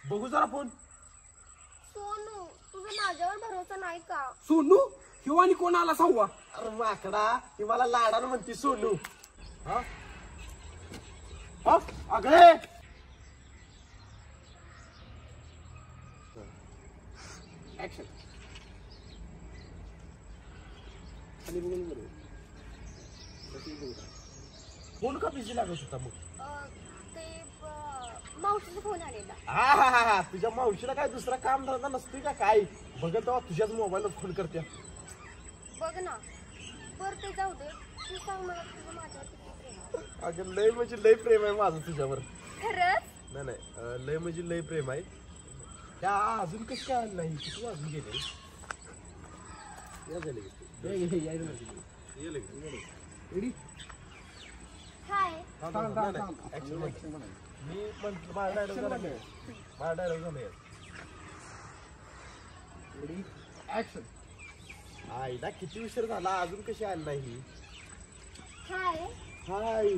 बघू जरा फोन. सोनू तुझा माझ्यावर भरोसा नाही का? सोनू किंवा आणि कोण आला सांगवा. अरे माकडा ती मला लाडानं म्हणती सोनू. हा हा अगं ऍक्शन. फोन का बिझी लागत होता मग? ते मावशीचा फोन आलेला. हा तुझ्या मावशीला काय दुसरा काम धंदा नसतोय का काय? बघल तेव्हा तुझ्याच मोबाईलवर फोन करते. बघ ना. बरं ते जाऊ दे. तू सांग मला तुझं माझ्यावर किती प्रेम आहे? अगं लय म्हणजे लय प्रेम आहे माझं तुझ्यावर. खरंच? नाही लय म्हणजे लय प्रेम आहे. त्या अजून कसं काय आलं नाही? किती वाजून गेले? हाय. मी म्हंटल माझा डायलॉग झाला. माझा डायलॉग झाला. ऍक्शन. आईला किती उशीर झाला अजून कशी आली नाही? हाय. हाय.